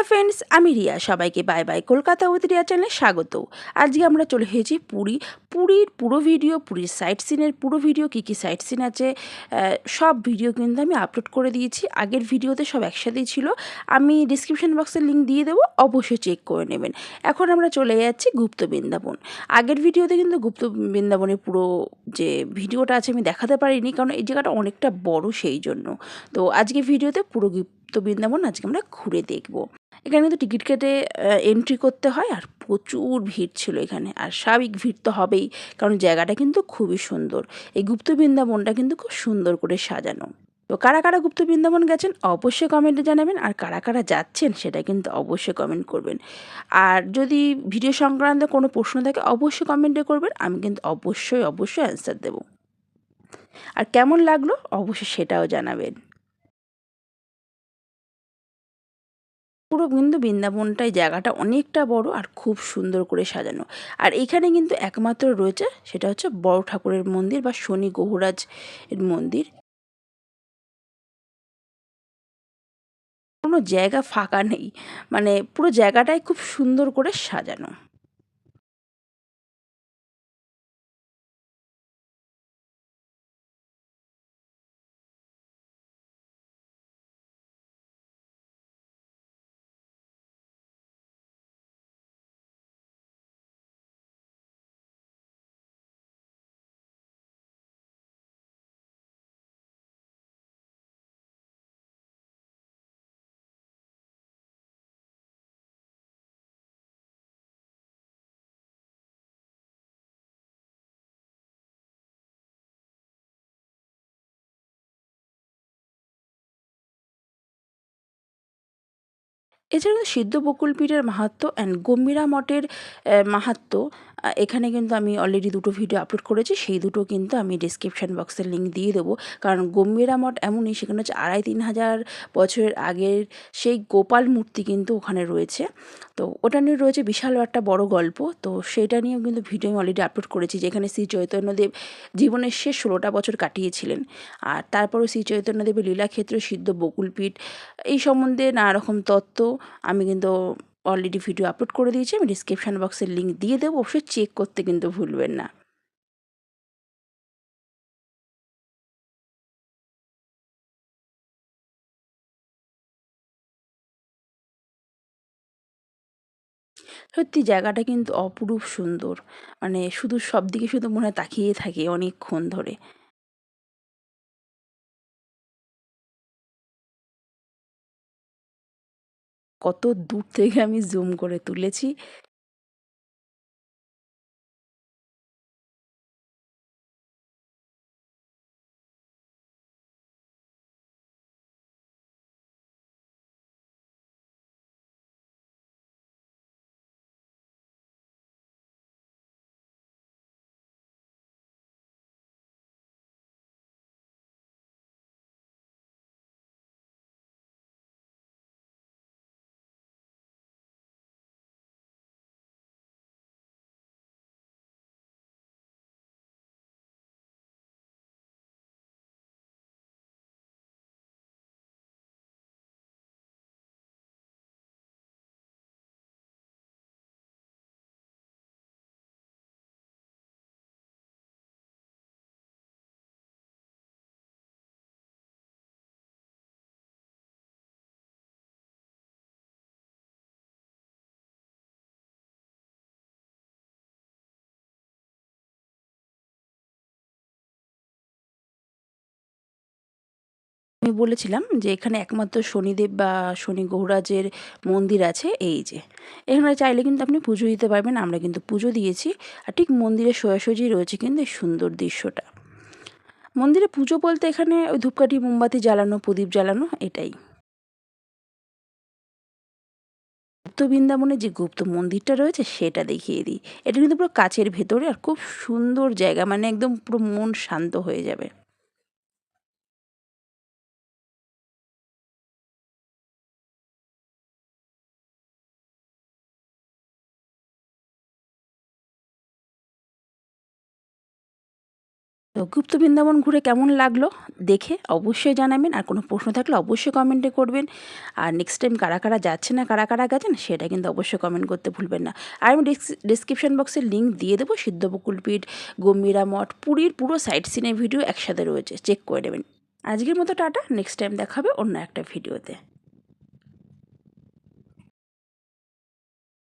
Hello friends, আমি রিয়া। সবাইকে bye bye Kolkata with Riya চ্যানেলে স্বাগত। আজকে আমরা চলে এসেছি পুরীর পুরো ভিডিও, পুরীর সাইট সিনের পুরো ভিডিও, কী কী সাইট সিন আছে সব ভিডিও কিন্তু আমি আপলোড করে দিয়েছি। আগের ভিডিওতে সব একসাথেই ছিল, আমি ডিসক্রিপশন বক্সে লিঙ্ক দিয়ে দেবো, অবশ্যই চেক করে নেবেন। এখন আমরা চলে যাচ্ছি গুপ্ত বৃন্দাবন। আগের ভিডিওতে কিন্তু গুপ্ত বৃন্দাবনের পুরো যে ভিডিওটা আছে আমি দেখাতে পারিনি, কারণ এই জায়গাটা অনেকটা বড়, সেই জন্য। তো আজকে ভিডিওতে পুরো গুপ্ত বৃন্দাবন আজকে আমরা ঘুরে দেখব। এখানে কিন্তু টিকিট কেটে এন্ট্রি করতে হয়, আর প্রচুর ভিড় ছিল এখানে। আর স্বাভাবিক ভিড় তো হবেই, কারণ জায়গাটা কিন্তু খুবই সুন্দর। এই গুপ্ত বৃন্দাবনটা কিন্তু খুব সুন্দর করে সাজানো। তো কারা কারা গুপ্ত বৃন্দাবন গেছেন অবশ্যই কমেন্টে জানাবেন, আর কারা কারা যাচ্ছেন সেটা কিন্তু অবশ্যই কমেন্ট করবেন। আর যদি ভিডিও সংক্রান্ত কোনো প্রশ্ন থাকে অবশ্যই কমেন্টে করবেন, আমি কিন্তু অবশ্যই অ্যান্সার দেবো। আর কেমন লাগলো অবশ্যই সেটাও জানাবেন। পুরো কিন্তু বৃন্দাবনটাই জায়গাটা অনেকটা বড় আর খুব সুন্দর করে সাজানো। আর এখানে কিন্তু একমাত্র রয়েছে সেটা হচ্ছে বড় ঠাকুরের মন্দির বা শনি গহুরাজ এর মন্দির। কোনো জায়গা ফাঁকা নেই, মানে পুরো জায়গাটাই খুব সুন্দর করে সাজানো। এছাড়া কিন্তু সিদ্ধ বকুল পীঠের মাহাত্ম্য অ্যান্ড গম্ভীরা মঠের মাহাত্ম্য, এখানে কিন্তু আমি অলরেডি দুটো ভিডিও আপলোড করেছি, সেই দুটো কিন্তু আমি ডিসক্রিপশান বক্সের লিঙ্ক দিয়ে দেবো। কারণ গম্ভীরা মঠ এমনই, সেখানে হচ্ছে ২,৫০০ বছরের আগের সেই গোপাল মূর্তি কিন্তু ওখানে রয়েছে। তো ওটা নিয়ে রয়েছে বিশাল একটা বড় গল্প। তো সেটা নিয়েও কিন্তু ভিডিও আমি অলরেডি আপলোড করেছি, যেখানে শ্রী চৈতন্যদেব জীবনের শেষ ১৬টা বছর কাটিয়েছিলেন। আর তারপরও শ্রী চৈতন্যদেবের লীলাক্ষেত্র, সিদ্ধ বকুলপীঠ, এই সম্বন্ধে নানা রকম তত্ত্ব আমি কিন্তু অলরেডি ভিডিও আপলোড করে দিয়েছি। আমি ডিসক্রিপশান বক্সের লিঙ্ক দিয়ে দেবো, অবশ্যই চেক করতে কিন্তু ভুলবেন না। সত্যি জায়গাটা কিন্তু অপরূপ সুন্দর, মানে শুধু সব দিকে শুধু মনে হয় তাকিয়ে থাকি অনেকক্ষণ ধরে। কত দূর থেকে আমি জুম করে তুলেছি। আমি বলেছিলাম যে এখানে একমাত্র শনিদেব বা শনি গৌরাজের মন্দির আছে, এই যে এখানে চাইলে কিন্তু আপনি পুজো দিতে পারবেন। আমরা কিন্তু পুজো দিয়েছি। আর ঠিক মন্দিরের সোজাসুজি রয়েছে কিন্তু এই সুন্দর দৃশ্যটা। মন্দিরে পুজো বলতে এখানে ওই ধূপকাঠি মোমবাতি জ্বালানো, প্রদীপ জ্বালানো, এটাই। গুপ্ত বৃন্দাবনে যে গুপ্ত মন্দিরটা রয়েছে সেটা দেখিয়ে দিই। এটা কিন্তু পুরো কাচের ভেতরে আর খুব সুন্দর জায়গা, মানে একদম পুরো মন শান্ত হয়ে যাবে। তো তো গুপ্ত বৃন্দাবন ঘুরে কেমন লাগলো দেখে অবশ্যই জানাবেন, আর কোনো প্রশ্ন থাকলে অবশ্যই কমেন্টে করবেন। আর নেক্সট টাইম কারা কারা যাচ্ছে না, কারা কারা গেছেন সেটা কিন্তু অবশ্যই কমেন্ট করতে ভুলবেন না। আর আমি ডিসক্রিপশন বক্সে লিঙ্ক দিয়ে দেবো, সিদ্ধবকুলপীঠ, গম্ভীরা মঠ, পুরীর পুরো সাইট সিনের ভিডিও একসাথে রয়েছে, চেক করে নেবেন। আজকের মতো টাটা, নেক্সট টাইম দেখা হবে অন্য একটা ভিডিওতে।